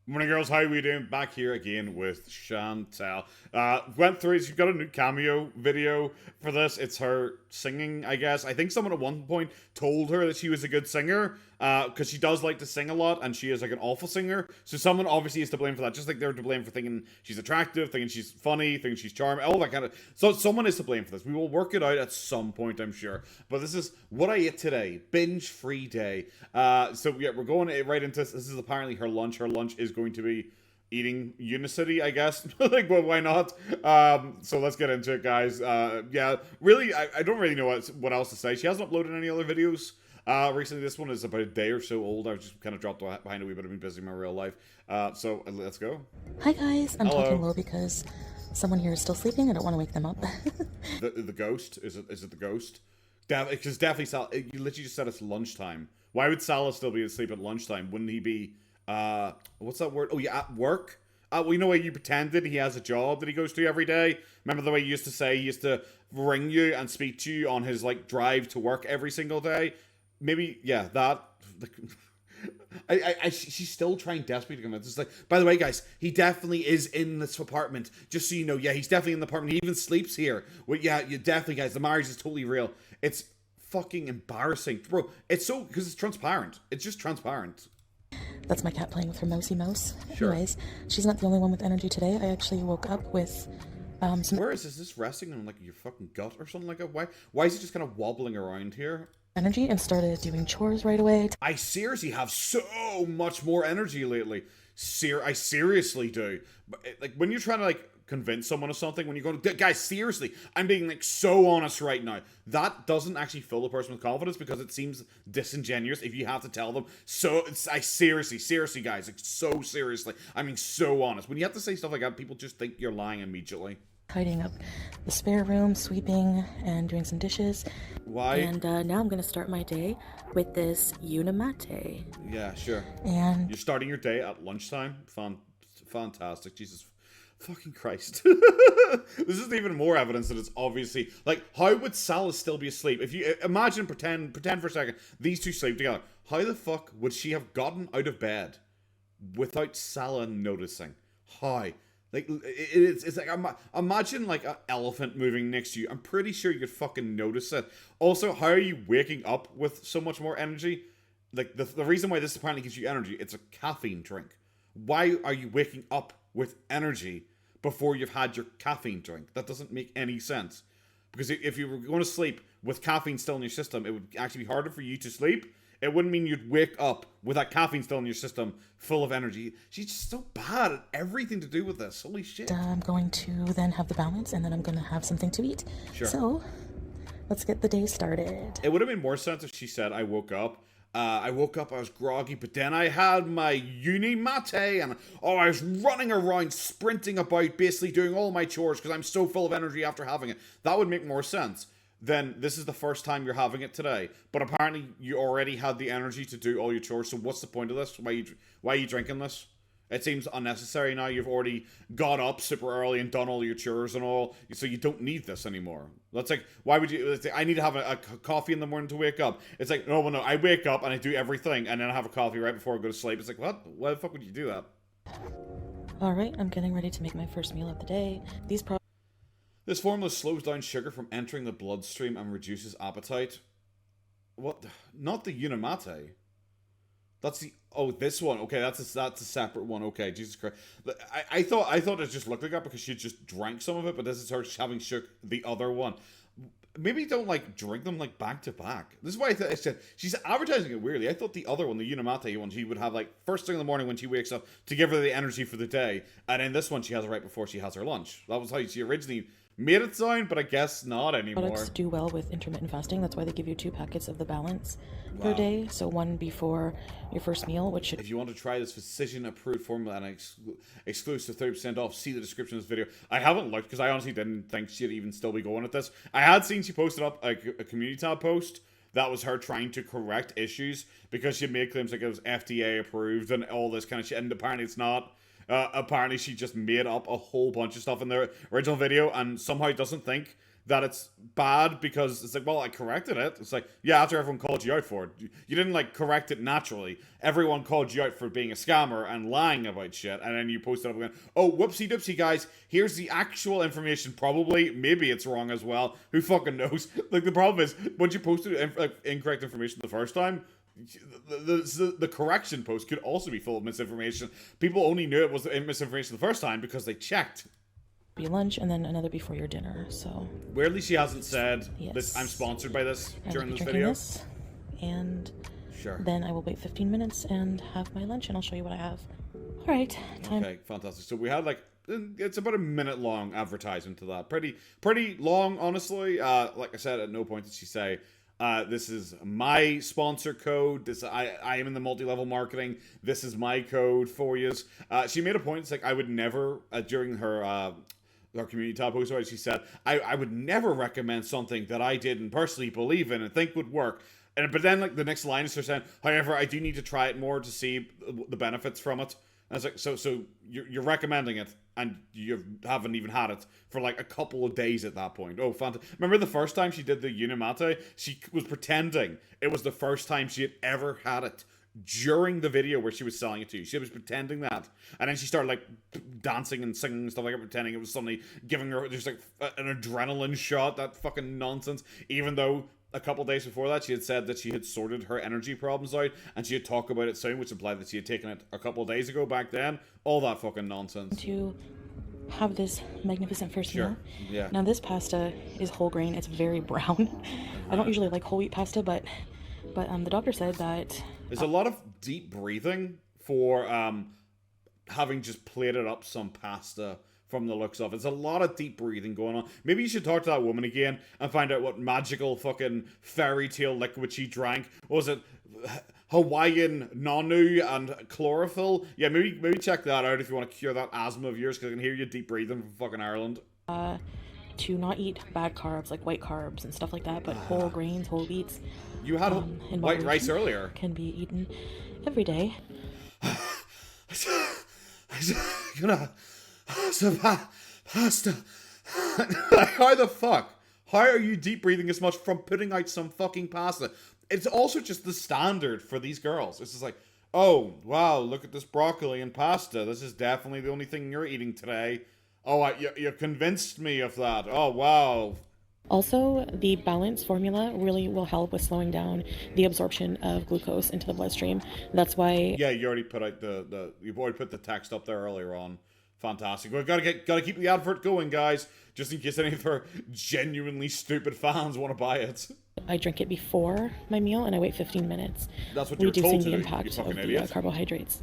Morning, girls. How are we doing? Back here again with Chantal. Went through. She's got a new cameo video for this. It's her singing, I guess. I think someone at one point told her that she was a good singer because she does like to sing a lot, and she is like an awful singer. So someone obviously is to blame for that. Just like they're to blame for thinking she's attractive, thinking she's funny, thinking she's charming, all that kind of. So someone is to blame for this. We will work it out at some point, I'm sure. But this is what I ate today. Binge-free day. So yeah, we're going right into this. This is apparently her lunch. Her lunch is going to be eating Unicity, I guess. Like, well, why not? So let's get into it, guys. Yeah, really, I don't really know what else to say. She hasn't uploaded any other videos recently. This one is about a day or so old. I've just kind of dropped behind a wee bit. I've been busy in my real life. So let's go. Hi guys, I'm Hello. talking low because someone here is still sleeping. I don't want to wake them up. The ghost? Is it the ghost? Because definitely Sal. You literally just said it's lunchtime. Why would Salah still be asleep at lunchtime? Wouldn't he be? What's that word? Oh, yeah, at work. Well, you know why you pretended he has a job that he goes to every day? Remember the way you used to say he used to ring you and speak to you on his like drive to work every single day? Maybe, yeah, that. She's still trying desperately to convince us. Like, by the way, guys, he definitely is in this apartment. Just so you know, yeah, he's definitely in the apartment. He even sleeps here. Well, yeah, you definitely, guys, the marriage is totally real. It's fucking embarrassing, bro. It's so because it's transparent. It's just transparent. That's my cat playing with her mousy mouse. Sure. Anyways, she's not the only one with energy today. I actually woke up with some Where is this resting on like your fucking gut or something like that? Why is it just kind of wobbling around here? energy and started doing chores right away. I seriously have so much more energy lately. I seriously do. But like when you're trying to like convince someone of something, when you go, guys, seriously, I'm being like so honest right now. That doesn't actually fill the person with confidence because it seems disingenuous if you have to tell them. So I seriously, guys, like so seriously, I mean so honest. When you have to say stuff like that, people just think you're lying immediately. Tidying up the spare room, sweeping, and doing some dishes. Why? And now I'm going to start my day with this Unimate. Yeah, sure. And You're starting your day at lunchtime? Fantastic. Jesus fucking Christ. This is even more evidence that it's obviously... Like, how would Salah still be asleep? If you... Imagine, pretend for a second, these two sleep together. How the fuck would she have gotten out of bed without Salah noticing? How? Like, it's like, imagine like an elephant moving next to you. I'm pretty sure you'd fucking notice it. Also, how are you waking up with so much more energy? Like, the reason why this apparently gives you energy, it's a caffeine drink. Why are you waking up with energy before you've had your caffeine drink? That doesn't make any sense. Because if you were going to sleep with caffeine still in your system, it would actually be harder for you to sleep. It wouldn't mean you'd wake up with that caffeine still in your system, full of energy. She's just so bad at everything to do with this. Holy shit. I'm going to then have the balance, and then I'm going to have something to eat. Sure. So, let's get the day started. It would have made more sense if she said, I woke up, I was groggy, but then I had my uni mate, and I was running around, sprinting about, basically doing all my chores because I'm so full of energy after having it. That would make more sense. Then this is the first time you're having it today. But apparently you already had the energy to do all your chores, so what's the point of this? Why are you drinking this? It seems unnecessary now. You've already got up super early and done all your chores and all, so you don't need this anymore. That's like, why would you... Like, I need to have a coffee in the morning to wake up. It's like, no, I wake up and I do everything, and then I have a coffee right before I go to sleep. It's like, what? Why the fuck would you do that? Alright, I'm getting ready to make my first meal of the day. This formula slows down sugar from entering the bloodstream and reduces appetite. What? Not the Unimate. That's the... Oh, this one. Okay, that's a separate one. Okay, Jesus Christ. I thought it just looked like that because she just drank some of it, but this is her just having shook the other one. Maybe don't, like, drink them, like, back to back. This is why I said she's advertising it weirdly. I thought the other one, the Unimate one, she would have, like, first thing in the morning when she wakes up to give her the energy for the day, and then this one she has it right before she has her lunch. That was how she originally made it sound, but I guess not anymore. Products do well with intermittent fasting. That's why they give you 2 packets of the balance per Wow. day. So one before your first meal, which should... If you want to try this physician-approved formula and exclusive 30% off, see the description of this video. I haven't looked because I honestly didn't think she'd even still be going at this. I had seen she posted up a community tab post that was her trying to correct issues because she made claims like it was FDA approved and all this kind of shit, and apparently it's not. Apparently she just made up a whole bunch of stuff in the original video and somehow doesn't think that it's bad because it's like, well, I corrected it. It's like, yeah, after everyone called you out for it. You didn't, like, correct it naturally. Everyone called you out for being a scammer and lying about shit, and then you posted up again, oh, whoopsie doopsie, guys, here's the actual information, probably. Maybe it's wrong as well. Who fucking knows? Like, the problem is, once you posted incorrect information the first time, the correction post could also be full of misinformation. People only knew it was misinformation the first time because they checked. Lunch and then another before your dinner. So weirdly, she hasn't said yes. this. I'm sponsored by this during this drinking video. This, and sure. Then I will wait 15 minutes and have my lunch, and I'll show you what I have. All right, time. Okay, fantastic. So we had like it's about a minute long advertisement to that. Pretty long, honestly. Like I said, at no point did she say, this is my sponsor code. I am in the multi-level marketing. This is my code for you. She made a point. It's like I would never during her community tab post, she said, I would never recommend something that I didn't personally believe in and think would work. But then, like, the next line is her saying, however, I do need to try it more to see the benefits from it. And it's like, so you're recommending it, and you haven't even had it for, like, a couple of days at that point. Oh, fantastic. Remember the first time she did the Unicity? She was pretending it was the first time she had ever had it. During the video where she was selling it to you, she was pretending that, and then she started like dancing and singing and stuff like that, pretending it was suddenly giving her just like an adrenaline shot. That fucking nonsense. Even though a couple days before that she had said that she had sorted her energy problems out, and she had talked about it soon, which implied that she had taken it a couple of days ago back then. All that fucking nonsense. To have this magnificent first sure. meal. Yeah. Now this pasta is whole grain. It's very brown. I don't usually like whole wheat pasta, but the doctor said that there's a lot of deep breathing for having just plated up some pasta from the looks of it. There's a lot of deep breathing going on. Maybe you should talk to that woman again and find out what magical fucking fairy tale liquid she drank. What was it? Hawaiian nanu and chlorophyll? Yeah, maybe check that out if you want to cure that asthma of yours, because I can hear you deep breathing from fucking Ireland. To not eat bad carbs like white carbs and stuff like that, but whole grains, whole wheats. You had white rice earlier. Can be eaten every day. Pasta. How the fuck? How are you deep breathing as much from putting out some fucking pasta? It's also just the standard for these girls. It's just like, oh wow, look at this broccoli and pasta. This is definitely the only thing you're eating today. Oh, you convinced me of that. Oh wow. Also, the balance formula really will help with slowing down the absorption of glucose into the bloodstream. That's why. Yeah, you already put out you've already put the text up there earlier on. Fantastic. We've gotta keep the advert going, guys, just in case any of our genuinely stupid fans want to buy it. I drink it before my meal and I wait 15 minutes. That's what you're told to do, impact of the carbohydrates.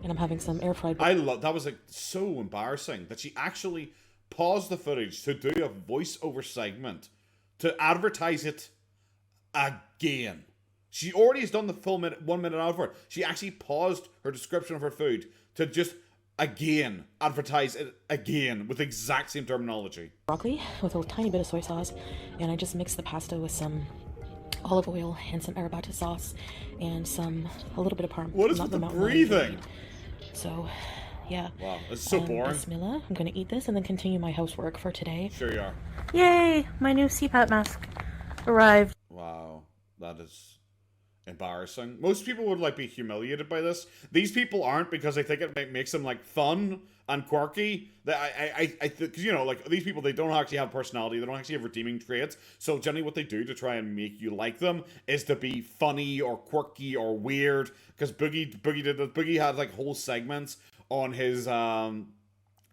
And I'm having some air fried. That was like so embarrassing that she actually paused the footage to do a voiceover segment to advertise it again. She already has done the full 1 minute advert. She actually paused her description of her food to just again advertise it again with the exact same terminology. Broccoli with a tiny bit of soy sauce, and I just mix the pasta with some olive oil and some arrabbiata sauce and a little bit of parm. What is with the breathing? So yeah. Wow, this is so boring. Bismillah. I'm gonna eat this and then continue my housework for today. Sure you are. Yay! My new CPAP mask arrived. Wow, that is embarrassing. Most people would like be humiliated by this. These people aren't, because I think it makes them like fun and quirky. Because you know, like these people, they don't actually have personality. They don't actually have redeeming traits. So generally, what they do to try and make you like them is to be funny or quirky or weird. Because Boogie did that. Boogie had like whole segments on his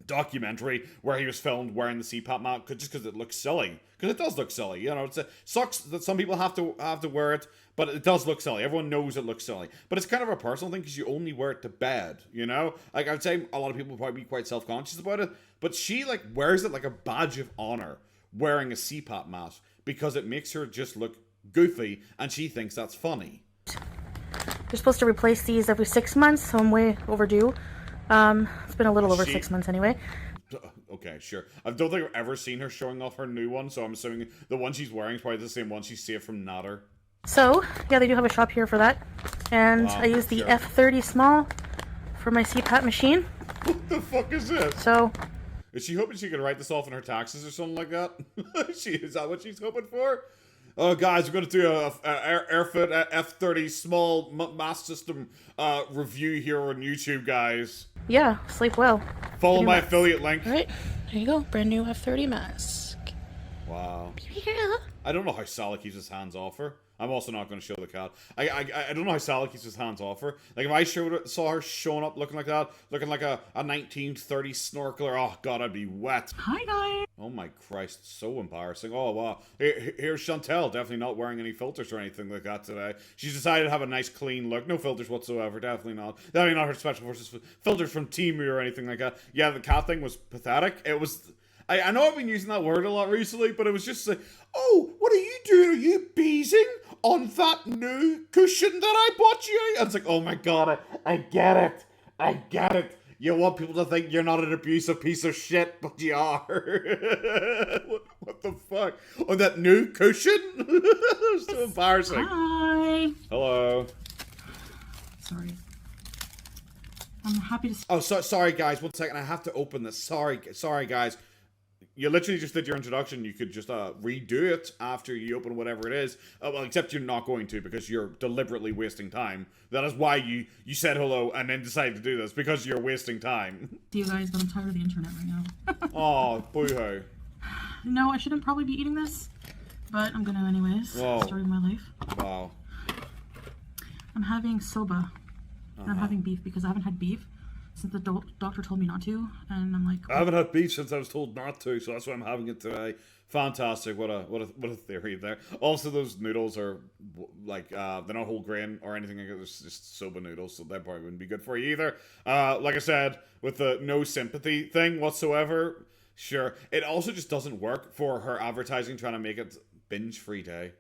documentary where he was filmed wearing the CPAP mask just because it looks silly. Because it does look silly, you know. It sucks that some people have to wear it, but it does look silly. Everyone knows it looks silly, but it's kind of a personal thing because you only wear it to bed, you know. Like I'd say, a lot of people would probably be quite self-conscious about it, but she like wears it like a badge of honor, wearing a CPAP mask, because it makes her just look goofy, and she thinks that's funny. You're supposed to replace these every 6 months, so I'm way overdue. It's been a little over 6 months anyway. Okay, sure. I don't think I've ever seen her showing off her new one, so I'm assuming the one she's wearing is probably the same one she saved from Natter. So, yeah, they do have a shop here for that. And wow, I use the F30 small for my CPAP machine. What the fuck is this? So, Is she hoping she can write this off in her taxes or something like that? Is that what she's hoping for? Oh, guys, we're going to do a Airfoot F30 small mass system review here on YouTube, guys. Yeah, sleep well. Follow my affiliate link. All right, there you go. Brand new F30 mask. Wow. Yeah. I don't know how Sally keeps his hands off her. I'm also not going to show the cat. I don't know how Sally keeps his hands off her. Like, if I saw her showing up looking like that, looking like a 1930s snorkeler, oh god, I'd be wet. Hi, guys. Oh my Christ, so embarrassing. Oh wow. Here's Chantal, definitely not wearing any filters or anything like that today. She's decided to have a nice clean look. No filters whatsoever, definitely not. Definitely not her special forces filters from Temu or anything like that. Yeah, the cat thing was pathetic. It was... I know I've been using that word a lot recently, but it was just like, oh, what are you doing? Are you beezing on that new cushion that I bought you? And it's like, oh my god, I get it. I get it. You want people to think you're not an abusive piece of shit, but you are. What the fuck? On that new cushion? It's so embarrassing. Hi. Hello. Sorry. I'm happy to... Oh, sorry guys, 1 second, I have to open this. Sorry guys. You literally just did your introduction. You could just redo it after you open whatever it is. Well, except you're not going to, because you're deliberately wasting time. That is why you said hello and then decided to do this, because you're wasting time. See you guys, but I'm tired of the internet right now. Oh, boo-hoo. No, I shouldn't probably be eating this, but I'm gonna anyways. Whoa. Story of my life. Wow. I'm having soba. And I'm having beef because I haven't had beef since the doctor told me not to, and I'm like, I haven't had beef since I was told not to, so that's why I'm having it today. Fantastic! What a theory there. Also, those noodles are like they're not whole grain or anything like that. It's just soba noodles, so that probably wouldn't be good for you either. Like I said, with the no sympathy thing whatsoever, sure. It also just doesn't work for her advertising, trying to make it binge-free day.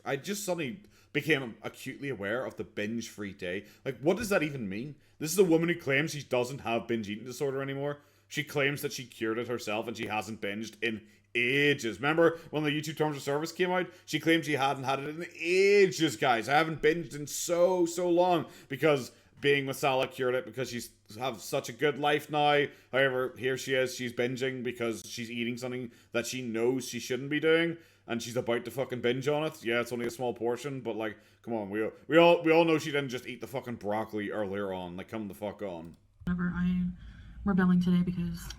I just suddenly became acutely aware of the binge-free day. Like, what does that even mean? This is a woman who claims she doesn't have binge eating disorder anymore. She claims that she cured it herself and she hasn't binged in ages. Remember when the YouTube Terms of Service came out? She claimed she hadn't had it in ages, guys. I haven't binged in so long because being with Salah cured it, because she's have such a good life now. However, here she is, she's binging because she's eating something that she knows she shouldn't be doing. And she's about to fucking binge on it. Yeah, it's only a small portion, but like, come on, we all know she didn't just eat the fucking broccoli earlier on. Like, come the fuck on. Whatever, I'm rebelling today because,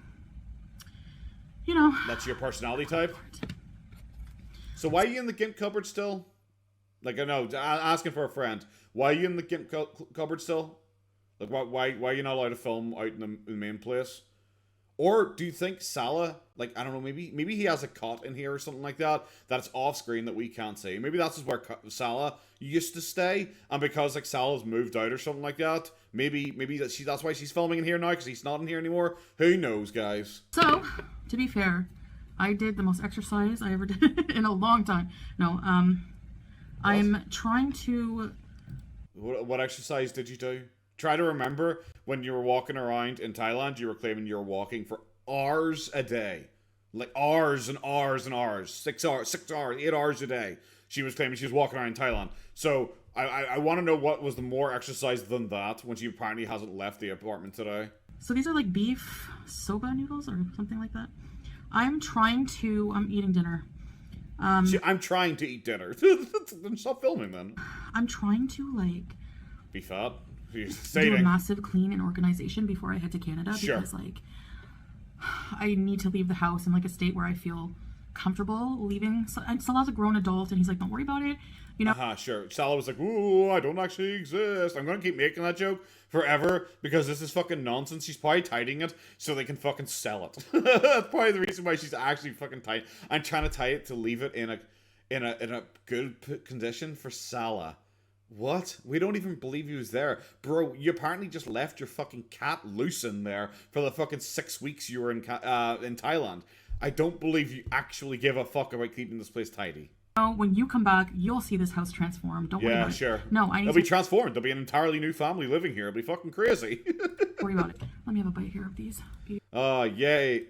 you know. That's your personality type? So why are you in the GIMP cupboard still? Like, I know, asking for a friend. Why are you in the GIMP cupboard still? Like, why are you not allowed to film out in the main place? Or do you think Salah, like, I don't know, maybe he has a cot in here or something like that, that's off screen that we can't see. Maybe that's just where Salah used to stay, and because, like, Salah's moved out or something like that, maybe that's why she's filming in here now, because he's not in here anymore. Who knows, guys? So, to be fair, I did the most exercise I ever did in a long time. No, I'm trying to... What exercise did you do? Try to remember when you were walking around in Thailand, you were claiming you were walking for hours a day. Like hours and hours and hours. 6 hours, 8 hours a day. She was claiming she was walking around in Thailand. So I want to know what was the more exercise than that when she apparently hasn't left the apartment today. So these are like beef soba noodles or something like that. I'm eating dinner. I'm trying to eat dinner. Then stop filming then. I'm trying to like... Be fat. Do a massive clean and organization before I head to Canada, because like I need to leave the house in like a state where I feel comfortable leaving. Salah's a grown adult and he's like, don't worry about it, you know. Sure. Salah was like, ooh, I don't actually exist. I'm gonna keep making that joke forever because this is fucking nonsense. She's probably tidying it so they can fucking sell it. That's probably the reason why she's actually fucking tight. I'm trying to tie it to leave it in a good condition for Salah. What? We don't even believe he was there. Bro, you apparently just left your fucking cat loose in there for the fucking 6 weeks you were in Thailand. I don't believe you actually give a fuck about keeping this place tidy. When you come back, you'll see this house transformed. Don't worry about it. Yeah, sure. No, It'll be transformed. There'll be an entirely new family living here. It'll be fucking crazy. Don't worry about it. Let me have a bite here of these. Yay.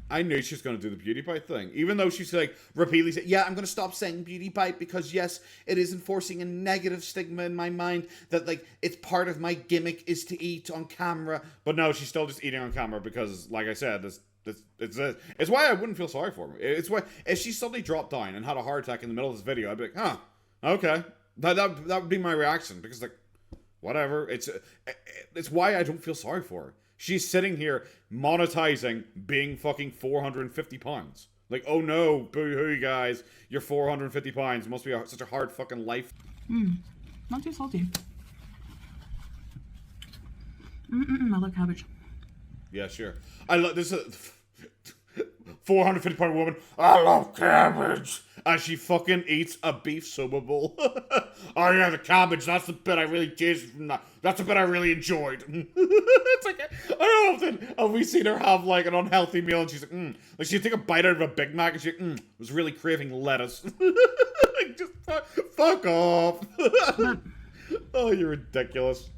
I knew she was going to do the beauty bite thing. Even though she's like repeatedly saying, yeah, I'm going to stop saying beauty bite because yes, it is enforcing a negative stigma in my mind that like it's part of my gimmick is to eat on camera. But no, she's still just eating on camera because, like I said, it's why I wouldn't feel sorry for her. It's why if she suddenly dropped down and had a heart attack in the middle of this video, I'd be like, huh, okay. That would be my reaction because like, whatever. It's why I don't feel sorry for her. She's sitting here monetizing being fucking 450 pounds. Like, oh no, boo-hoo, guys. You're 450 pounds. It must be such a hard fucking life. Not too salty. I love cabbage. Yeah, sure. I love this. 450 pound woman. I love cabbage. As she fucking eats a beef soba bowl. Oh yeah, the cabbage. That's the bit I really tasted from that. That's the bit I really enjoyed. It's like, I don't know, have we seen her have like an unhealthy meal and she's like, like she'd take a bite out of a Big Mac and she was really craving lettuce. Like, just fuck off. Oh, you're ridiculous.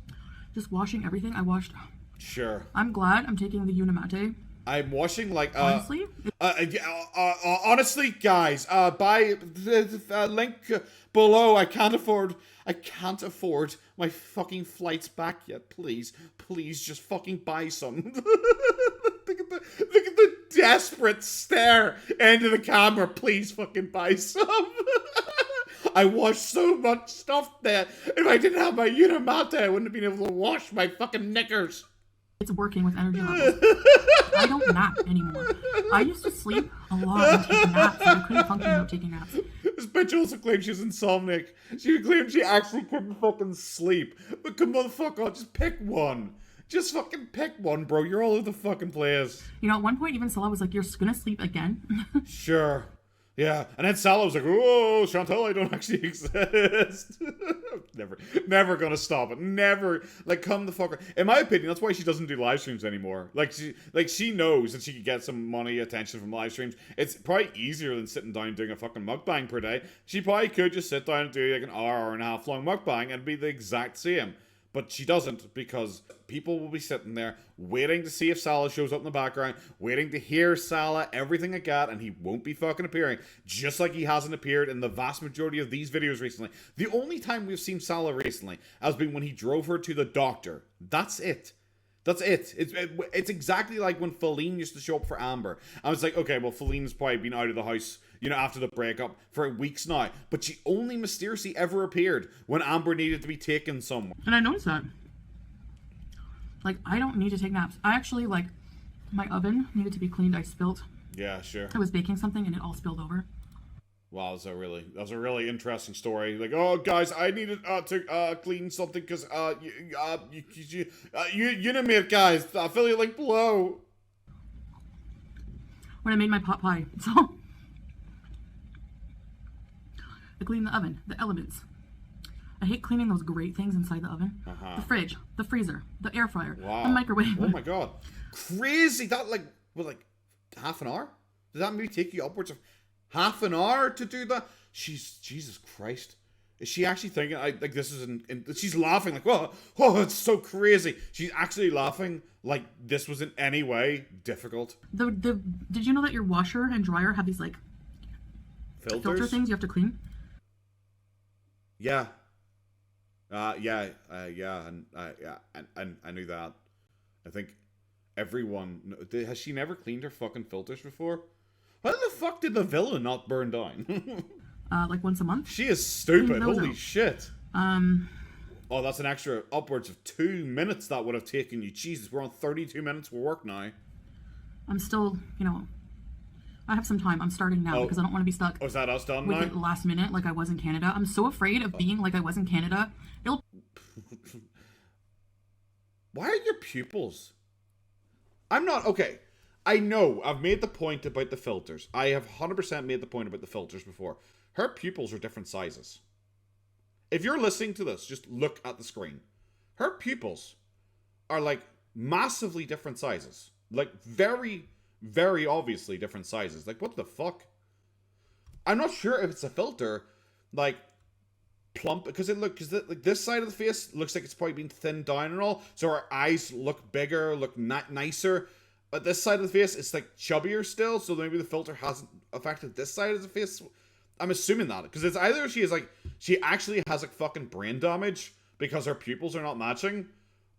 Just washing everything. I washed. Sure. I'm glad I'm taking the Unicity. I'm washing like honestly. Honestly, guys, buy the link below. I can't afford my fucking flights back yet. Please, just fucking buy some. Look at the desperate stare into the camera. Please, fucking buy some. I washed so much stuff there. If I didn't have my Unicity, I wouldn't have been able to wash my fucking knickers. It's working with energy levels. I don't nap anymore. I used to sleep a lot and take naps, and I couldn't function without taking naps. This bitch also claimed she was insomniac. She claimed she actually couldn't fucking sleep. But come on, fuck off, just pick one. Just fucking pick one, bro. You're all over the fucking place. You know, at one point, even Salah was like, "You're gonna sleep again?" Sure. Yeah, and then Salah was like, "Whoa, Chantal, I don't actually exist." never gonna stop it. Never, like, come the fuck. In my opinion, that's why she doesn't do live streams anymore. She knows that she could get some money, attention from live streams. It's probably easier than sitting down doing a fucking mukbang per day. She probably could just sit down and do like an hour and a half long mukbang and it'd be the exact same. But she doesn't because people will be sitting there waiting to see if Salah shows up in the background, waiting to hear Salah, everything like that, and he won't be fucking appearing, just like he hasn't appeared in the vast majority of these videos recently. The only time we've seen Salah recently has been when he drove her to the doctor. That's it. That's it. It's exactly like when Feline used to show up for Amber. I was like, okay, well, Feline's probably been out of the house, you know, after the breakup for weeks now. But she only mysteriously ever appeared when Amber needed to be taken somewhere. And I noticed that. Like, I don't need to take naps. I actually, like, my oven needed to be cleaned. I spilled. Yeah, sure. I was baking something and it all spilled over. Wow, that was a really interesting story. Like, oh, guys, I needed to clean something because Unimate, guys, affiliate link below. When I made my pot pie, so I cleaned the oven, the elements. I hate cleaning those great things inside the oven. The fridge, the freezer, the air fryer, the microwave. Oh my god, crazy! That like half an hour? Did that maybe take you upwards of half an hour to do that? Jesus Christ. Is she actually thinking, like this is she's laughing like, whoa, it's so crazy. She's actually laughing like this was in any way difficult. Did you know that your washer and dryer have these like filter things you have to clean? Yeah. I knew that. I think everyone, has she never cleaned her fucking filters before? How the fuck did the villa not burn down? Like once a month. She is stupid. Holy shit. Oh, that's an extra upwards of 2 minutes that would have taken you. Jesus, we're on 32 minutes for work now. I'm still, you know, I have some time. I'm starting now because I don't want to be stuck. Oh, is that us done with now? It last minute like I was in Canada. I'm so afraid of being like I was in Canada. Why are your pupils? I'm not... Okay. I know, I've made the point about the filters. I have 100% made the point about the filters before. Her pupils are different sizes. If you're listening to this, just look at the screen. Her pupils are like massively different sizes. Like very, very obviously different sizes. Like what the fuck? I'm not sure if it's a filter, like plump, because like this side of the face looks like it's probably been thinned down and all. So her eyes look bigger, look nicer. But this side of the face, it's like chubbier still, so maybe the filter hasn't affected this side of the face. I'm assuming that, because it's either she actually has like fucking brain damage because her pupils are not matching,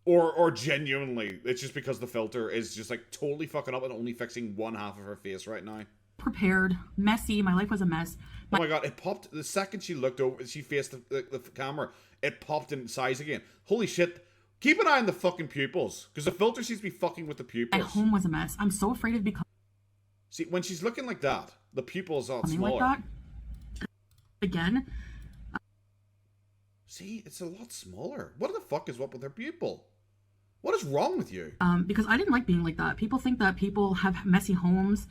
or genuinely it's just because the filter is just like totally fucking up and only fixing one half of her face right now. Prepared, messy. My life was a mess. Oh my god! It popped the second she looked over. She faced the camera. It popped in size again. Holy shit! Keep an eye on the fucking pupils, because the filter seems to be fucking with the pupils. My home was a mess. I'm so afraid of becoming. See, when she's looking like that, the pupils are smaller. Like that. Again. See, it's a lot smaller. What the fuck is up with her pupil? What is wrong with you? Because I didn't like being like that. People think that people have messy homes,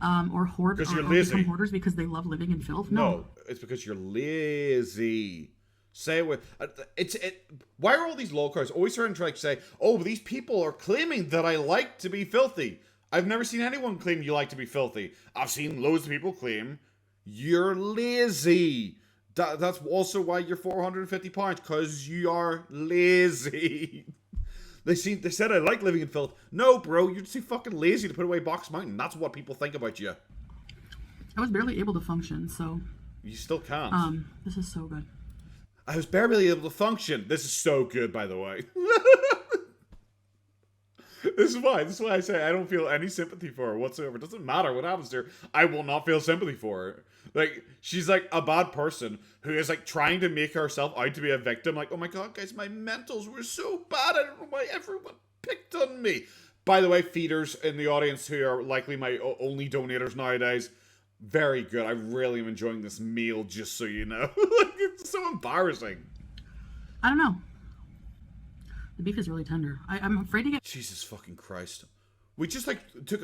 or hoard, or become hoarders because they love living in filth. No, it's because you're lazy. Say it. Why are all these lolcars always trying to say, "Oh, these people are claiming that I like to be filthy"? I've never seen anyone claim you like to be filthy. I've seen loads of people claim you're lazy. That's also why you're 450 pounds, because you are lazy. They said I like living in filth. No, bro, you're too fucking lazy to put away Box Mountain. That's what people think about you. I was barely able to function, so. You still can't. This is so good. I was barely able to function. This is so good, by the way. This is why I say I don't feel any sympathy for her whatsoever. It doesn't matter what happens to her. I will not feel sympathy for her. Like, she's like a bad person who is like trying to make herself out to be a victim. Like, oh my god, guys, my mentals were so bad. I don't know why everyone picked on me. By the way, feeders in the audience who are likely my only donators nowadays, very good. I really am enjoying this meal, just so you know. Like, it's so embarrassing. I don't know. The beef is really tender. I'm afraid to get... Jesus fucking Christ. We just, like, took,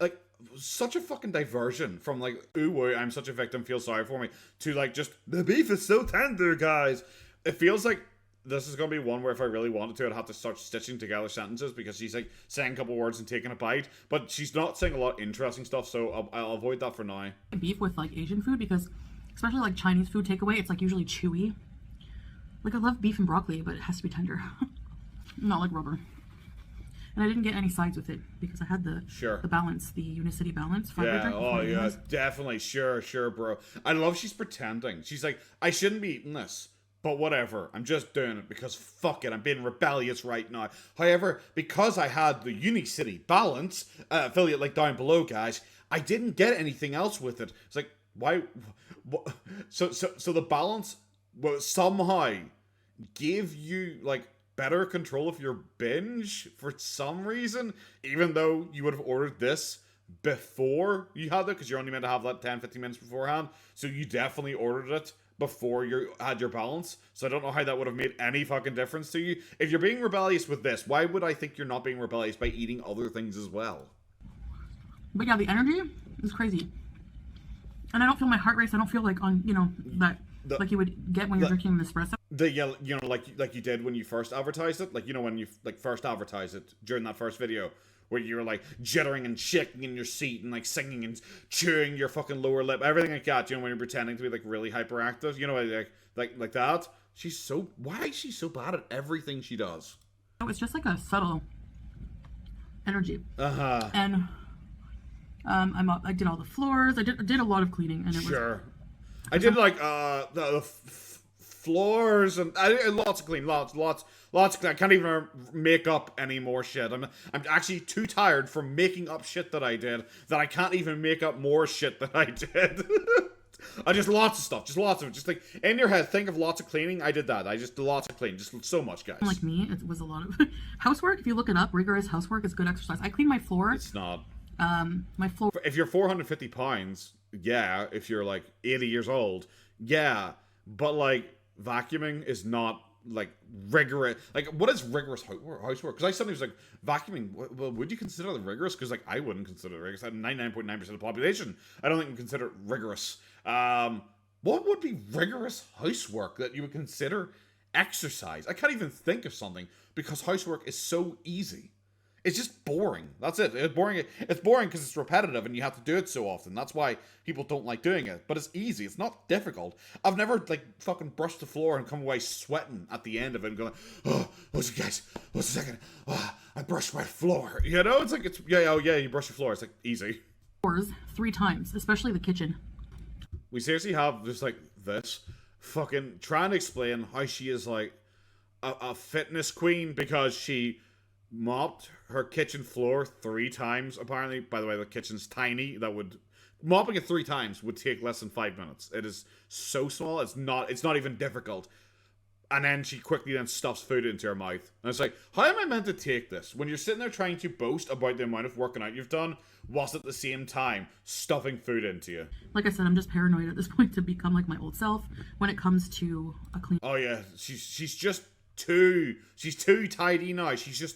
like, such a fucking diversion from, like, ooh, I'm such a victim, feel sorry for me, to, like, just, the beef is so tender, guys. It feels like this is going to be one where if I really wanted to, I'd have to start stitching together sentences, because she's, like, saying a couple words and taking a bite, but she's not saying a lot of interesting stuff, so I'll avoid that for now. Beef with, like, Asian food, because, especially, like, Chinese food takeaway, it's, like, usually chewy. Like, I love beef and broccoli, but it has to be tender. Not like rubber. And I didn't get any sides with it because I had the balance, the Unicity balance. Yeah, oh yeah, definitely. Sure, bro. I love she's pretending. She's like, I shouldn't be eating this, but whatever. I'm just doing it because fuck it. I'm being rebellious right now. However, because I had the Unicity balance, affiliate link down below, guys, I didn't get anything else with it. It's like, why? So the balance somehow gave you, like, better control of your binge for some reason, even though you would have ordered this before you had it, because you're only meant to have that 10-15 minutes beforehand, so you definitely ordered it before you had your balance. So I don't know how that would have made any fucking difference to you. If you're being rebellious with this, why would I think you're not being rebellious by eating other things as well? But yeah, the energy is crazy, and I don't feel my heart race. I don't feel like on, you know, that like you would get when you're drinking an espresso. You know, like you did when you first advertised it, like, you know, when you like first advertised it during that first video, where you were like jittering and shaking in your seat and like singing and chewing your fucking lower lip, everything like that. You know, when you're pretending to be like really hyperactive, you know, like that. Why is she so bad at everything she does? It's just like a subtle energy. And I did all the floors. I did a lot of cleaning, and it was. I did like the floors and lots of clean, lots of clean. I can't even make up any more shit. I'm actually too tired from making up shit that I did that I can't even make up more shit that I did. I just lots of stuff, just like in your head. Think of lots of cleaning. I did that. I just did lots of cleaning, just so much, guys. Like me, it was a lot of housework. If you look it up, rigorous housework is good exercise. I cleaned my floor. It's not. My floor. If you're 450 pounds, yeah. If you're like 80 years old, yeah. But like vacuuming is not like rigorous. Like, what is rigorous housework? Because I suddenly was like, vacuuming. Well, would you consider that rigorous? Because like I wouldn't consider it rigorous. 99.9% of the population, I don't think we consider it rigorous. What would be rigorous housework that you would consider exercise? I can't even think of something because housework is so easy. It's just boring. That's it. It's boring. It's boring because it's repetitive and you have to do it so often. That's why people don't like doing it. But it's easy. It's not difficult. I've never like fucking brushed the floor and come away sweating at the end of it and going, oh, what's it, guys? What's a second? Oh, I brushed my floor. You know, it's like it's you brush your floor. It's like easy. Chores 3 times, especially the kitchen. We seriously have just like this fucking trying to explain how she is like a fitness queen because she mopped her kitchen floor 3 times. Apparently, by the way, the kitchen's tiny. Mopping it 3 times would take less than 5 minutes. It is so small. It's not even difficult. And then she quickly then stuffs food into her mouth. And it's like, how am I meant to take this? When you're sitting there trying to boast about the amount of working out you've done, whilst at the same time stuffing food into you. Like I said, I'm just paranoid at this point to become like my old self when it comes to a clean. Oh yeah, she's just too tidy now. She's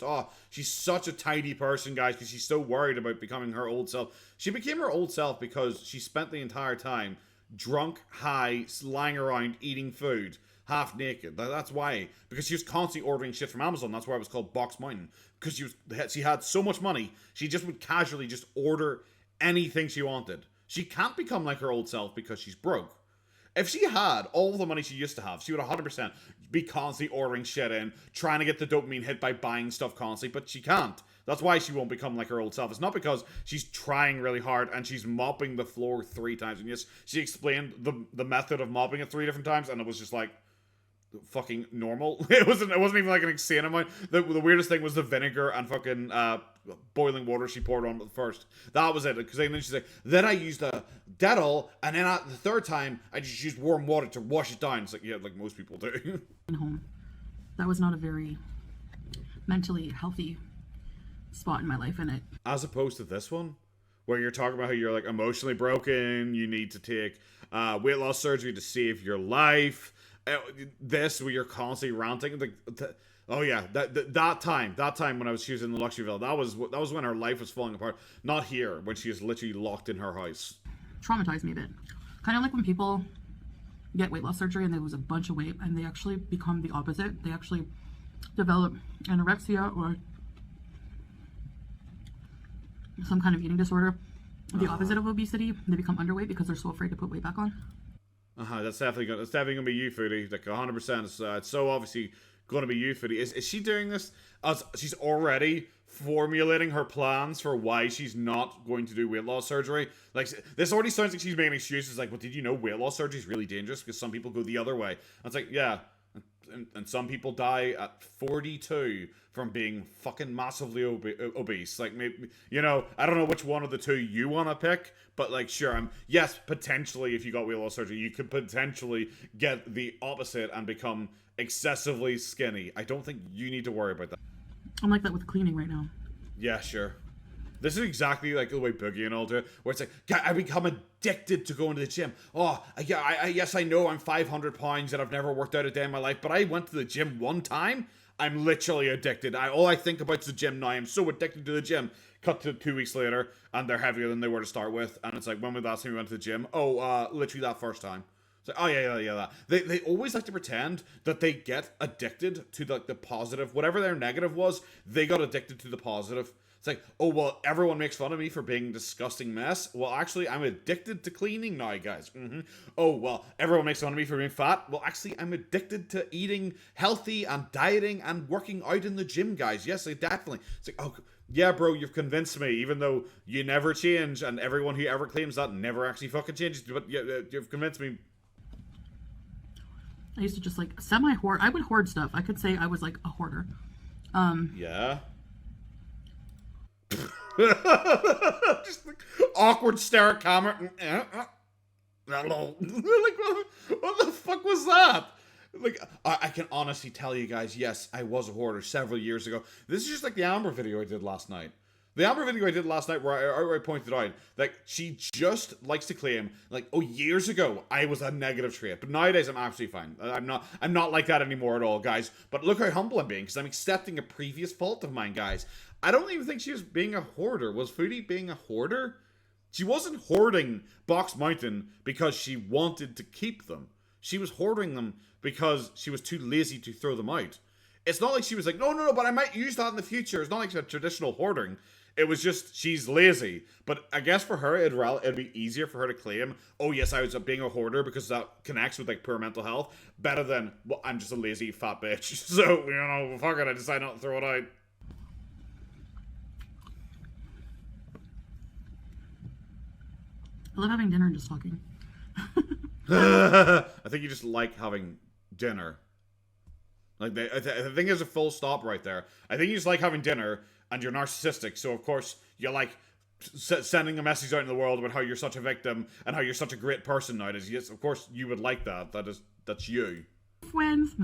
such a tidy person, guys, because she's so worried about becoming her old self. She became her old self because she spent the entire time drunk, high, lying around eating food, half naked. That's why. Because she was constantly ordering shit from Amazon. That's why it was called Box Mountain. Because she had so much money, she just would casually just order anything she wanted. She can't become like her old self because she's broke. If she had all the money she used to have, she would 100% be constantly ordering shit in, trying to get the dopamine hit by buying stuff constantly, but she can't. That's why she won't become like her old self. It's not because she's trying really hard and she's mopping the floor 3 times. And yes, she explained the method of mopping it 3 different times, and it was just like fucking normal. It wasn't even like an insane amount. The weirdest thing was the vinegar and fucking boiling water she poured on first. That was it. Because then she's like, then I used a Dettol, and then the 3rd time I just used warm water to wash it down. It's like, yeah, like most people do. Home. That was not a very mentally healthy spot in my life, in it. As opposed to this one, where you're talking about how you're like emotionally broken, you need to take weight loss surgery to save your life. This where you're constantly ranting, that time when she was in the luxury villa, that was when her life was falling apart. Not here, when she was literally locked in her house. Traumatized me a bit. Kind of like when people get weight loss surgery and they lose a bunch of weight and they actually become the opposite. They actually develop anorexia or some kind of eating disorder. The opposite of obesity. They become underweight because they're so afraid to put weight back on. That's definitely gonna be you, Foodie. Like 100%. It's so obviously gonna be you, Foodie. Is she doing this as she's already formulating her plans for why she's not going to do weight loss surgery? Like, this already sounds like she's making excuses. Like, well, did you know weight loss surgery is really dangerous because some people go the other way? And it's like, yeah, and some people die at 42 from being fucking massively obese. Like, maybe, you know, I don't know which one of the two you want to pick, but like, sure, yes, potentially if you got weight loss surgery, you could potentially get the opposite and become excessively skinny. I don't think you need to worry about that. I'm like that with cleaning right now. Yeah, sure. This is exactly like the way Boogie and all do it, where it's like, God, I become addicted to going to the gym. Oh, yeah, yes, I know I'm 500 pounds and I've never worked out a day in my life, but I went to the gym one time. I'm literally addicted. All I think about is the gym now. I'm so addicted to the gym. Cut to 2 weeks later, and they're heavier than they were to start with. And it's like, when was the last time we went to the gym? Oh, literally that first time. It's like, oh yeah, that. They always like to pretend that they get addicted to the positive. Whatever their negative was, they got addicted to the positive. It's like, oh, well, everyone makes fun of me for being a disgusting mess. Well, actually, I'm addicted to cleaning now, guys. Oh, well, everyone makes fun of me for being fat. Well, actually, I'm addicted to eating healthy and dieting and working out in the gym, guys. Yes, I definitely. It's like, oh, yeah, bro, you've convinced me, even though you never change, and everyone who ever claims that never actually fucking changes. But yeah, you've convinced me. I used to just like semi-hoard. I would hoard stuff. I could say I was like a hoarder. Yeah. Just like, awkward stare at camera. Like, what the fuck was that? Like, I can honestly tell you guys, yes, I was a hoarder several years ago. This is just like the Amber video I did last night. The Amber video I did last night where I pointed out, like, she just likes to claim, like, oh, years ago, I was a negative trait. But nowadays, I'm absolutely fine. I'm not like that anymore at all, guys. But look how humble I'm being, because I'm accepting a previous fault of mine, guys. I don't even think she was being a hoarder. Was Foodie being a hoarder? She wasn't hoarding Box Mountain because she wanted to keep them. She was hoarding them because she was too lazy to throw them out. It's not like she was like, no, but I might use that in the future. It's not like a traditional hoarding. It was just, she's lazy. But I guess for her, it'd be easier for her to claim, oh yes, I was being a hoarder because that connects with like poor mental health, better than, well, I'm just a lazy fat bitch. So, fuck it, I decide not to throw it out. I love having dinner and just talking. I think you just like having dinner. Like, I think there's a full stop right there. I think you just like having dinner, and you're narcissistic, so of course you like sending a message out in the world about how you're such a victim and how you're such a great person nowadays. Yes, of course you would like that. That's you. Friends.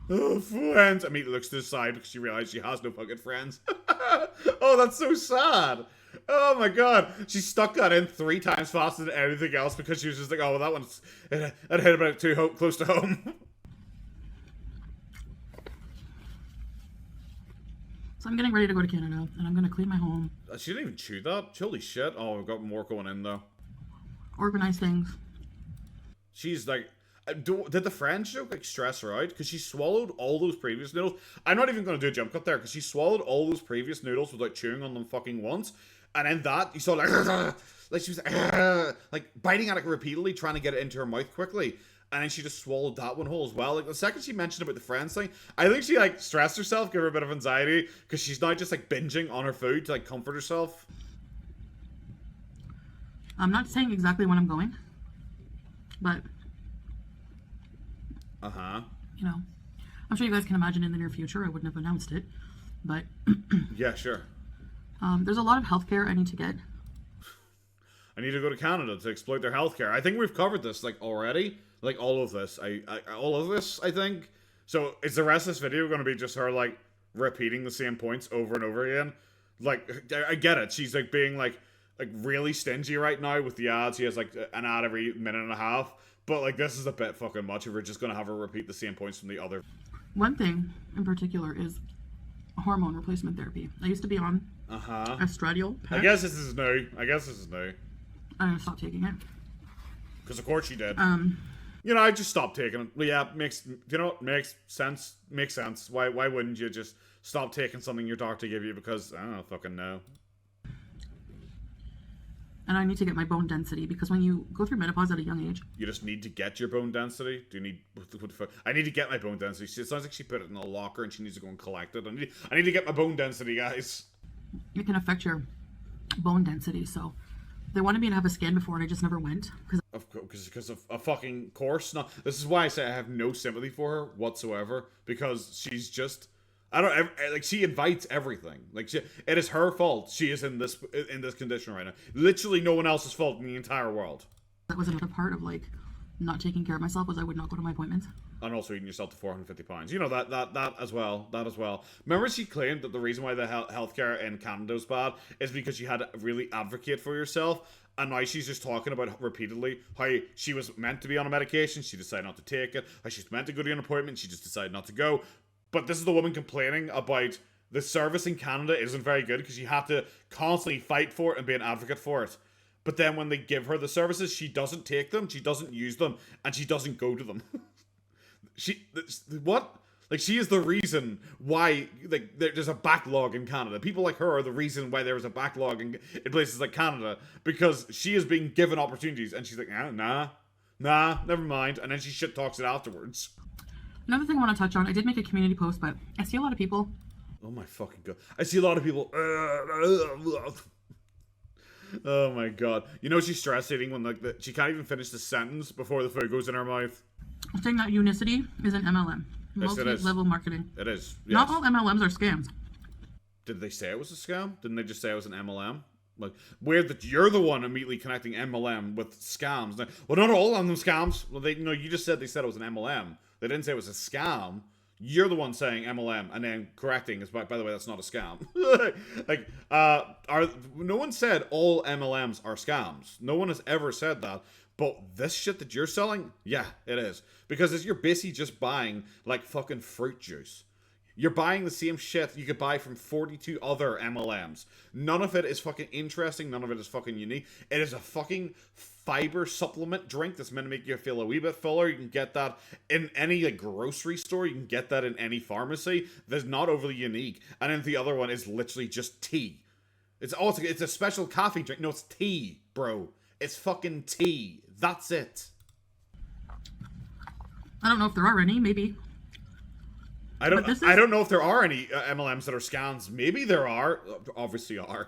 Oh, friends. Immediately looks to the side because she realizes she has no fucking friends. Oh, that's so sad. Oh my god. She stuck that in 3 times faster than anything else because she was just like, oh, well, that one's... It hit about too close to home. So I'm getting ready to go to Canada, and I'm going to clean my home. She didn't even chew that. Holy shit. Oh, we've got more going in, though. Organize things. She's like... Did the French joke like stress her out? Because she swallowed all those previous noodles. I'm not even going to do a jump cut there because she swallowed all those previous noodles without chewing on them fucking once. And then that, you saw like she was like biting at it repeatedly, trying to get it into her mouth quickly. And then she just swallowed that one whole as well. Like the second she mentioned about the friends thing, I think she like stressed herself, gave her a bit of anxiety because she's now just like binging on her food to like comfort herself. I'm not saying exactly when I'm going, but I'm sure you guys can imagine in the near future. I wouldn't have announced it, but yeah, sure. There's a lot of healthcare I need to get. I need to go to Canada to exploit their healthcare. I think we've covered this like already, like all of this. I think. So is the rest of this video going to be just her like repeating the same points over and over again? Like I get it. She's like being like really stingy right now with the ads. She has like an ad every minute and a half. But, like, this is a bit fucking much if we're just going to have her repeat the same points from the other. One thing in particular is hormone replacement therapy. I used to be on estradiol. I guess this is new. I'm going to stop taking it. Because, of course, she did. I just stopped taking it. Yeah, makes sense. Makes sense. Why wouldn't you just stop taking something your doctor gave you? Because, I don't fucking know. And I need to get my bone density because when you go through menopause at a young age... You just need to get your bone density? Do you need... What the fuck? I need to get my bone density. It sounds like she put it in a locker and she needs to go and collect it. I need to get my bone density, guys. It can affect your bone density, so... They wanted me to have a scan before and I just never went. Because of a fucking course? No, this is why I say I have no sympathy for her whatsoever. Because she's just... she invites everything. It is her fault she is in this condition right now. Literally no one else's fault in the entire world. That was another part of not taking care of myself was I would not go to my appointments. And also eating yourself to 450 pounds. That as well. That as well. Remember she claimed that the reason why the healthcare in Canada was bad is because you had to really advocate for yourself. And now she's just talking about repeatedly how she was meant to be on a medication, she decided not to take it. How she's meant to go to an appointment, she just decided not to go. But this is the woman complaining about the service in Canada isn't very good because you have to constantly fight for it and be an advocate for it. But then when they give her the services, she doesn't take them, she doesn't use them, and she doesn't go to them. What? She is the reason why there's a backlog in Canada. People like her are the reason why there is a backlog in places like Canada because she is being given opportunities and she's like, nah, never mind. And then she shit talks it afterwards. Another thing I want to touch on, I did make a community post, but I see a lot of people. Oh my fucking god. I see a lot of people. Oh my god. She's stress eating when she can't even finish the sentence before the food goes in her mouth. Saying that Unicity is an MLM. Yes, multi-level marketing. It is. Yes. Not all MLMs are scams. Did they say it was a scam? Didn't they just say it was an MLM? Weird that you're the one immediately connecting MLM with scams. Well, not all of them scams. Well, you just said it was an MLM. They didn't say it was a scam. You're the one saying MLM and then correcting is by the way that's not a scam. No one said all MLMs are scams. No one has ever said that. But this shit that you're selling, yeah, it is. Because you're basically just buying fucking fruit juice. You're buying the same shit you could buy from 42 other MLMs. None of it is fucking interesting. None of it is fucking unique. It is a fucking fiber supplement drink that's meant to make you feel a wee bit fuller. You can get that in any like grocery store. You can get that in any pharmacy. That's not overly unique. And then the other one is literally just tea. It's a special coffee drink. No, it's tea, bro. It's fucking tea. That's it. I don't know if there are any. Maybe. I don't know if there are any MLMs that are scams. Maybe there are. Obviously are.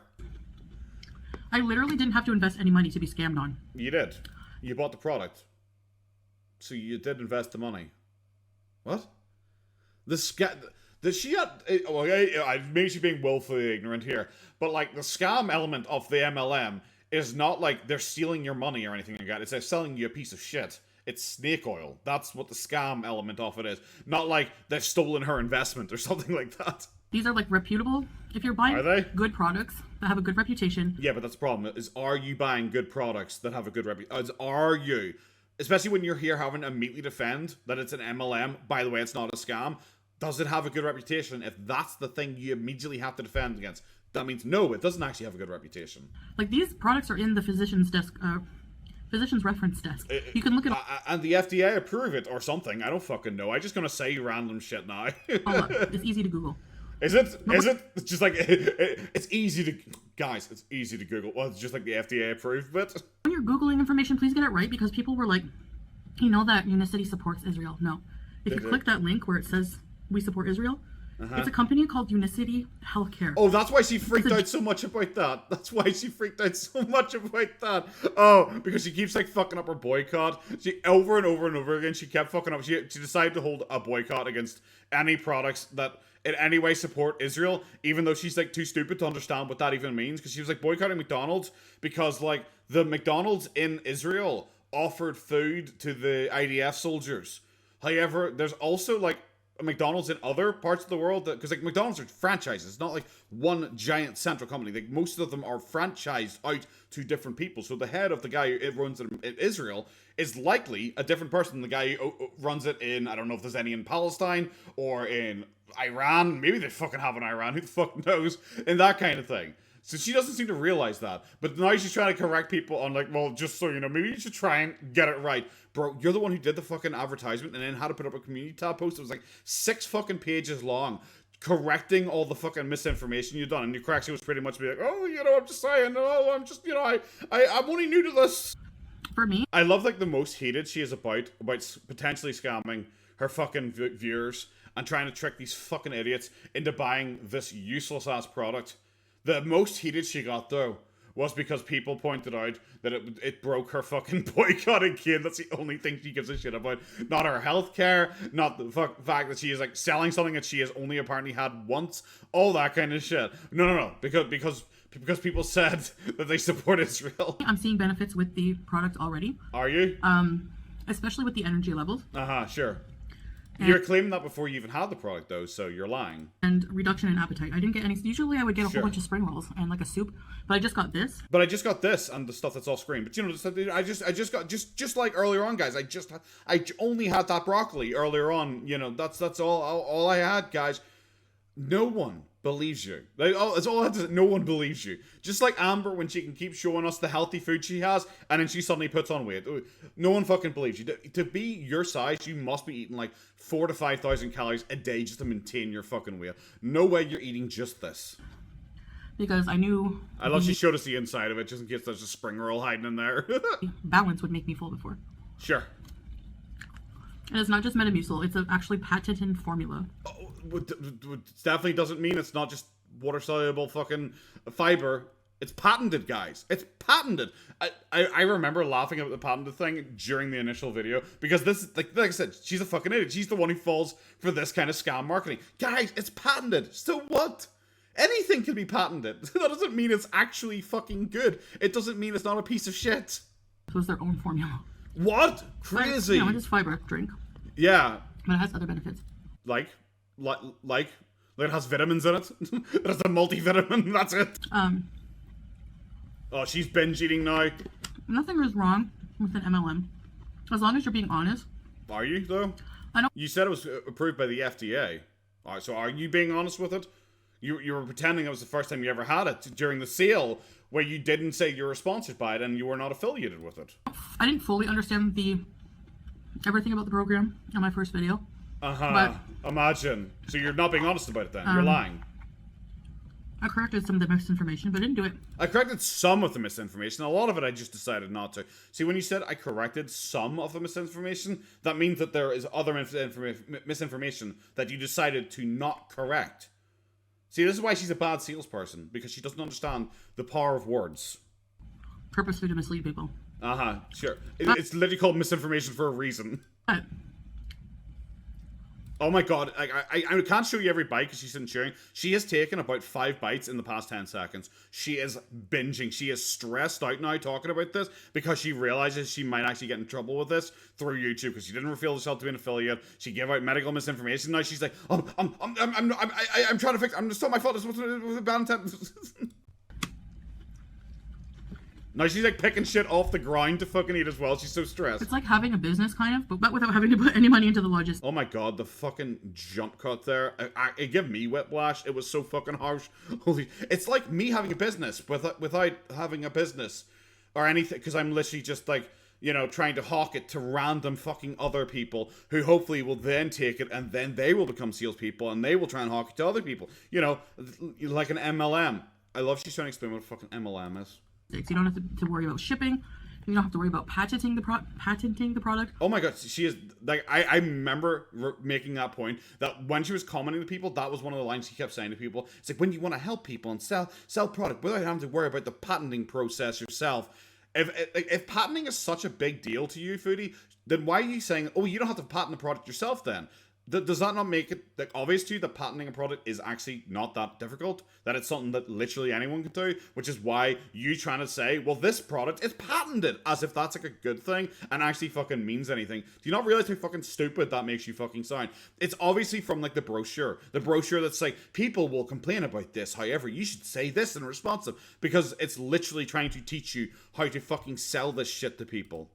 I literally didn't have to invest any money to be scammed on. You did. You bought the product. So you did invest the money. What? Maybe she's being willfully ignorant here, but like the scam element of the MLM is not like they're stealing your money or anything like that. It's they're selling you a piece of shit. It's snake oil. That's what the scam element of it is. Not like they've stolen her investment or something like that. These are like reputable. If you're buying good products that have a good reputation. Yeah, but that's the problem. Are you buying good products that have a good reputation? Are you? Especially when you're here having to immediately defend that it's an MLM. By the way, it's not a scam. Does it have a good reputation? If that's the thing you immediately have to defend against, that means no, it doesn't actually have a good reputation. Like these products are in the physician's desk. Physician's reference desk. You can look at and the FDA approve it or something. I don't fucking know. I'm just gonna say random shit now. It's easy to Google. Is it? It's just like it's easy to guys. It's easy to Google. Well, it's just like the FDA approved bit. When you're Googling information, please get it right because people were like, you know that Unicity supports Israel. No, if you click that link where it says we support Israel. It's a company called Unicity Healthcare. Oh, that's why she freaked out so much about that. That's why she freaked out so much about that. Oh, because she keeps like fucking up her boycott. She over and over and over again, she kept fucking up. She decided to hold a boycott against any products that in any way support Israel, even though she's like too stupid to understand what that even means. Because she was like boycotting McDonald's because like the McDonald's in Israel offered food to the IDF soldiers. However, there's also like McDonald's in other parts of the world because like McDonald's are franchises. It's not like one giant central company. Like most of them are franchised out to different people. So the head of the guy who runs it in Israel is likely a different person than the guy who runs it in, I don't know if there's any in Palestine or in Iran. Maybe they fucking have in Iran. Who the fuck knows? And that kind of thing. So she doesn't seem to realize that. But now she's trying to correct people on like, well, just so you know, maybe you should try and get it right. Bro, you're the one who did the fucking advertisement and then had to put up a community tab post. It was like 6 fucking pages long, correcting all the fucking misinformation you've done. And your correction was pretty much be like, oh, you know, I'm just saying, oh, I'm just, you know, I'm only new to this. For me, I love like the most heated she is about potentially scamming her fucking viewers and trying to trick these fucking idiots into buying this useless ass product. The most heated she got, though, was because people pointed out that it broke her fucking boycotting kid. That's the only thing she gives a shit about. Not her healthcare, not the fact that she is like selling something that she has only apparently had once. All that kind of shit. No. Because people said that they support Israel. I'm seeing benefits with the product already. Are you? Especially with the energy levels. Sure. You're claiming that before you even had the product, though, so you're lying. And reduction in appetite. I didn't get any. Usually I would get a whole bunch of spring rolls and like a soup, but I just got this. But I just got this and the stuff that's off screen. But you know, I just got just like earlier on, guys. I only had that broccoli earlier on. You know, that's all I had, guys. No one believes you. That's all I have to say. No one believes you. Just like Amber when she can keep showing us the healthy food she has and then she suddenly puts on weight. No one fucking believes you. To be your size, you must be eating like 4,000 to 5,000 calories a day just to maintain your fucking weight. No way you're eating just this. Because I knew... I love she showed us the inside of it just in case there's a spring roll hiding in there. Balance would make me full before. Sure. And it's not just Metamucil, it's an actually patented formula. Oh, it definitely doesn't mean it's not just water-soluble fucking fiber. It's patented, guys. It's patented. I remember laughing about the patented thing during the initial video because this, like I said, she's a fucking idiot. She's the one who falls for this kind of scam marketing. Guys, it's patented. So what? Anything can be patented. That doesn't mean it's actually fucking good. It doesn't mean it's not a piece of shit. It was their own formula. What? Crazy. You know, it's fiber drink. Yeah. But it has other benefits. Like it has vitamins in it. It has a multivitamin. That's it. Oh, she's binge eating now. Nothing is wrong with an MLM, as long as you're being honest. Are you though? I don't. You said it was approved by the FDA. All right, so are you being honest with it? You were pretending it was the first time you ever had it during the sale, where you didn't say you were sponsored by it and you were not affiliated with it. I didn't fully understand everything about the program on my first video. But imagine. So you're not being honest about it then. You're lying. I corrected some of the misinformation, but I didn't do it. I corrected some of the misinformation. A lot of it I just decided not to. See, when you said I corrected some of the misinformation, that means that there is other misinformation that you decided to not correct. See, this is why she's a bad salesperson, because she doesn't understand the power of words. Purposely to mislead people. Sure. It's literally called misinformation for a reason. But oh my god, I can't show you every bite because she's in chewing. She has taken about 5 bites in the past 10 seconds. She is binging. She is stressed out now talking about this because she realizes she might actually get in trouble with this through YouTube because she didn't reveal herself to be an affiliate. She gave out medical misinformation. Now she's like, I'm trying to fix. It's not my fault. It's with bad intent. Now she's like picking shit off the ground to fucking eat as well. She's so stressed. It's like having a business, kind of, but without having to put any money into the logistics. Oh my god, the fucking jump cut there. It gave me whiplash. It was so fucking harsh. Holy, it's like me having a business without having a business or anything, because I'm literally just like, you know, trying to hawk it to random fucking other people who hopefully will then take it and then they will become salespeople and they will try and hawk it to other people. You know, like an MLM. I love she's trying to explain what a fucking MLM is. You don't have to worry about shipping. You don't have to worry about patenting the product. Oh my god, she is like I remember making that point that when she was commenting to people, that was one of the lines she kept saying to people. It's like, when you want to help people and sell product without having to worry about the patenting process yourself. If patenting is such a big deal to you, Foodie, then why are you saying, oh, you don't have to patent the product yourself then? Does that not make it like obvious to you that patenting a product is actually not that difficult? That it's something that literally anyone can do? Which is why you trying to say, well, this product is patented, as if that's like a good thing and actually fucking means anything. Do you not realize how fucking stupid that makes you fucking sound? It's obviously from like the brochure. The brochure that's like, people will complain about this, however, you should say this in response to them. Because it's literally trying to teach you how to fucking sell this shit to people.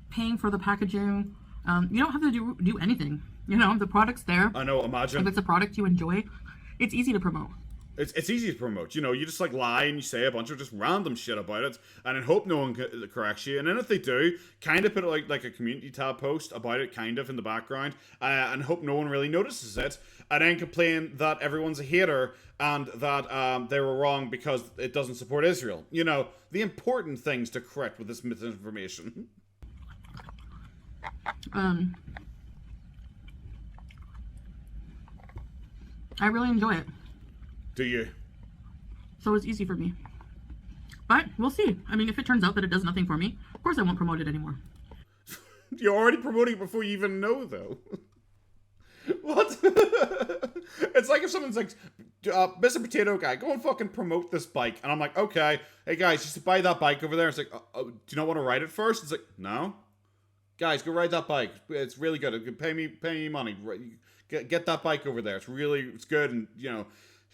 Paying for the packaging. You don't have to do anything. You know, the product's there. I know, imagine. If it's a product you enjoy, it's easy to promote. It's easy to promote. You know, you just like lie and you say a bunch of just random shit about it and then hope no one corrects you. And then if they do, kind of put it like a community tab post about it kind of in the background and hope no one really notices it. And then complain that everyone's a hater and that they were wrong because it doesn't support Israel. You know, the important things to correct with this misinformation. I really enjoy it. Do you? So it's easy for me. But we'll see. I mean, if it turns out that it does nothing for me, of course I won't promote it anymore. You're already promoting it before you even know, though. What? It's like if someone's like, Mr. Potato Guy, go and fucking promote this bike. And I'm like, okay. Hey, guys, just buy that bike over there. It's like, do you not want to ride it first? It's like, no. Guys, go ride that bike. It's really good. Pay me money. Get that bike over there. It's good, and you know,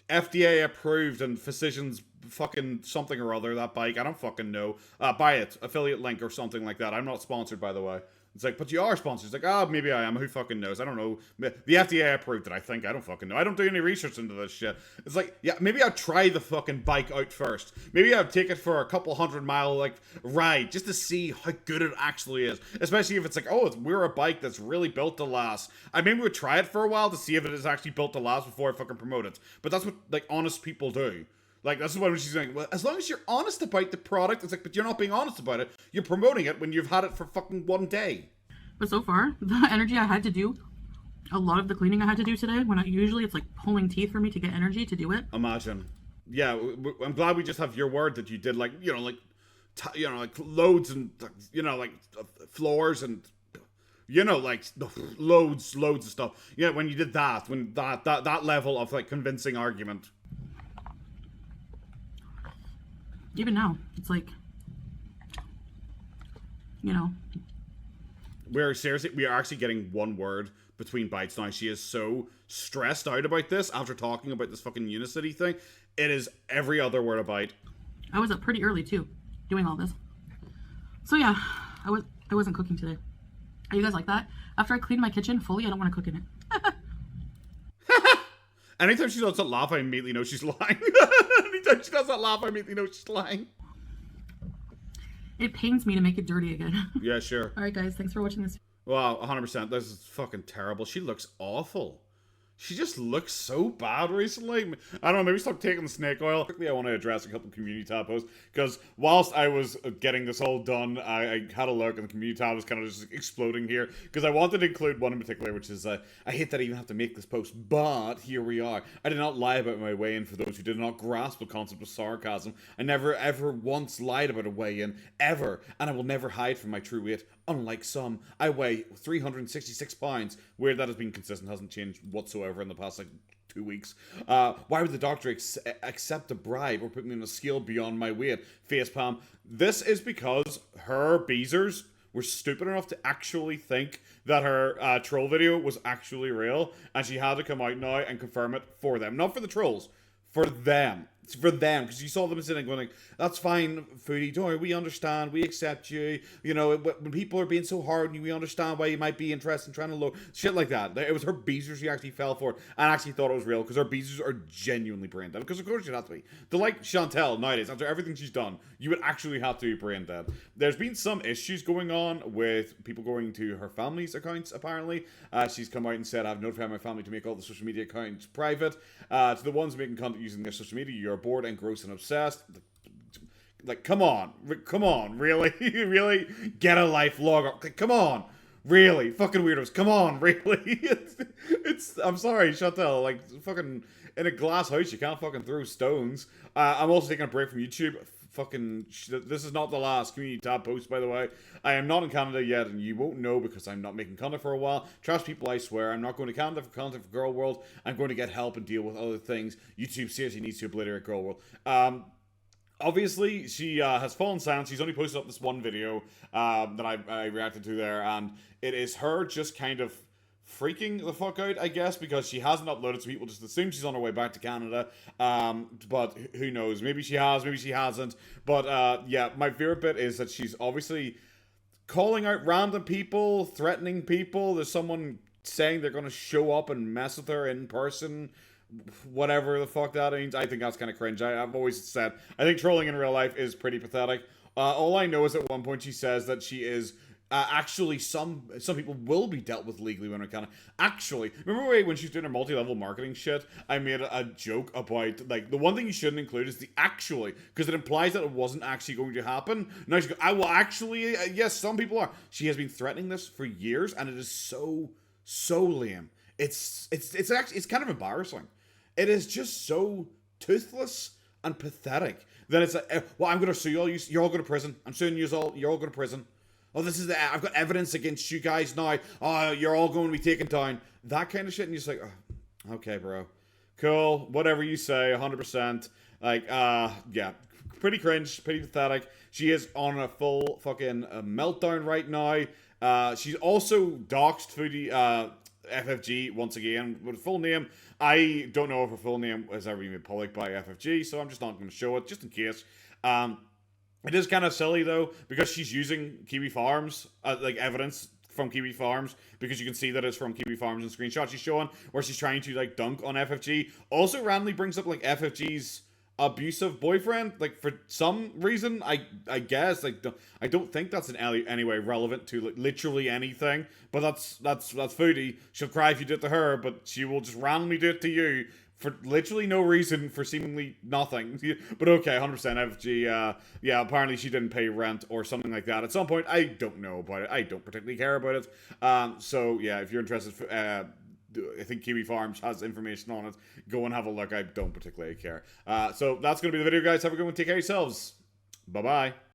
FDA approved, and Physicians fucking something or other. That bike, I don't fucking know. Buy it, affiliate link or something like that. I'm not sponsored, by the way. It's like, but you are sponsored. It's like, maybe I am. Who fucking knows? I don't know. The FDA approved it, I think. I don't fucking know. I don't do any research into this shit. It's like, yeah, maybe I'll try the fucking bike out first. Maybe I'll take it for a couple 100-mile, like, ride just to see how good it actually is. Especially if it's like, we're a bike that's really built to last. I maybe would try it for a while to see if it is actually built to last before I fucking promote it. But that's what, like, honest people do. Like, that's what she's saying. Well, as long as you're honest about the product, it's like, but you're not being honest about it. You're promoting it when you've had it for fucking 1 day. But so far, the energy I had to do, a lot of the cleaning I had to do today, when usually it's like pulling teeth for me to get energy to do it. Imagine. Yeah, I'm glad we just have your word that you did, like, you know, like loads and, you know, like floors and, you know, like loads of stuff. Yeah, when you did that, when that level of like convincing argument. Even now, it's like, you know. We are actually getting one word between bites now. She is so stressed out about this after talking about this fucking Unicity thing. It is every other word a bite. I was up pretty early too, doing all this. So yeah, I wasn't cooking today. Are you guys like that? After I clean my kitchen fully, I don't want to cook in it. Anytime she does that laugh, I immediately know she's lying. Anytime she does that laugh, I immediately know she's lying. It pains me to make it dirty again. Yeah, sure. Alright guys, thanks for watching this. Wow, 100%. This is fucking terrible. She looks awful. She just looks so bad recently. I don't know, maybe stop taking the snake oil. Quickly, I want to address a couple of community tab posts, because whilst I was getting this all done, I had a look, and the community tab was kind of just exploding here, because I wanted to include one in particular, which is, I hate that I even have to make this post, but here we are. I did not lie about my way in, for those who did not grasp the concept of sarcasm. I never, ever once lied about a way in, ever, and I will never hide from my true weight. Unlike some, I weigh 366 pounds. Weird that has been consistent, hasn't changed whatsoever in the past, like, 2 weeks. Why would the doctor accept a bribe or put me on a scale beyond my weight? Facepalm. This is because her beezers were stupid enough to actually think that her troll video was actually real, and she had to come out now and confirm it for them. Not for the trolls, for them. It's for them, because you saw them sitting going like, that's fine, Foodie, don't worry, we understand, we accept you, you know, when people are being so hard on you, we understand why you might be interested in trying to lower, shit like that. It was her beezers she actually fell for it, and actually thought it was real, because her beezers are genuinely brain dead, because of course she'd have to be. They're like Chantal nowadays, after everything she's done, you would actually have to be brain dead. There's been some issues going on with people going to her family's accounts, apparently. She's come out and said, I've notified my family to make all the social media accounts private. To the ones making content using their social media, you're bored, engrossed, and obsessed. Like, come on, really? Really? Get a life, log on. Come on, really? Fucking weirdos, come on, really? I'm sorry, Chantal, like, fucking, in a glass house, you can't fucking throw stones. I'm also taking a break from YouTube. This is not the last community tab post, by the way. I am not in Canada yet, and you won't know because I'm not making content for a while. Trust people, I swear. I'm not going to Canada for content for Gorlworld. I'm going to get help and deal with other things. YouTube seriously needs to obliterate Gorlworld. Obviously, she has fallen silent. She's only posted up this one video that I reacted to there, and it is her just kind of freaking the fuck out, I guess, because she hasn't uploaded, so people just assume she's on her way back to Canada. But who knows? Maybe she has, maybe she hasn't. But yeah, my favorite bit is that she's obviously calling out random people, threatening people. There's someone saying they're going to show up and mess with her in person. Whatever the fuck that means. I think that's kind of cringe. I've always said, I think trolling in real life is pretty pathetic. All I know is at one point she says that she is actually, some people will be dealt with legally when it can. Actually, remember when she was doing her multi-level marketing shit, I made a joke about, like, the one thing you shouldn't include is the actually, because it implies that it wasn't actually going to happen. Now she goes, I will actually, yes, some people are. She has been threatening this for years, and it is so lame. It's actually, it's kind of embarrassing. It is just so toothless and pathetic. Then it's like, well, I'm going to sue you all. You're all going to prison. I'm suing you all. You're all going to prison. Oh, this is I've got evidence against you guys now. Oh, you're all going to be taken down. That kind of shit. And you're just like, oh, okay, bro. Cool. Whatever you say, 100%. Like, yeah. Pretty cringe. Pretty pathetic. She is on a full fucking meltdown right now. She's also doxed Foodie, FFG once again with a full name. I don't know if her full name has ever been made public by FFG, so I'm just not going to show it, just in case. It is kind of silly, though, because she's using Kiwi Farms, like, evidence from Kiwi Farms, because you can see that it's from Kiwi Farms in screenshots she's showing, where she's trying to, like, dunk on FFG. Also randomly brings up, like, FFG's abusive boyfriend, like, for some reason, I guess, like, I don't think that's in any way relevant to, like, literally anything, but that's Foodie. She'll cry if you do it to her, but she will just randomly do it to you for literally no reason, for seemingly nothing. But okay, 100% FG, yeah, apparently she didn't pay rent or something like that at some point. I don't know about it. I don't particularly care about it. So yeah, if you're interested, I think Kiwi Farms has information on it. Go and have a look. I don't particularly care. So that's going to be the video, guys. Have a good one. Take care of yourselves. Bye-bye.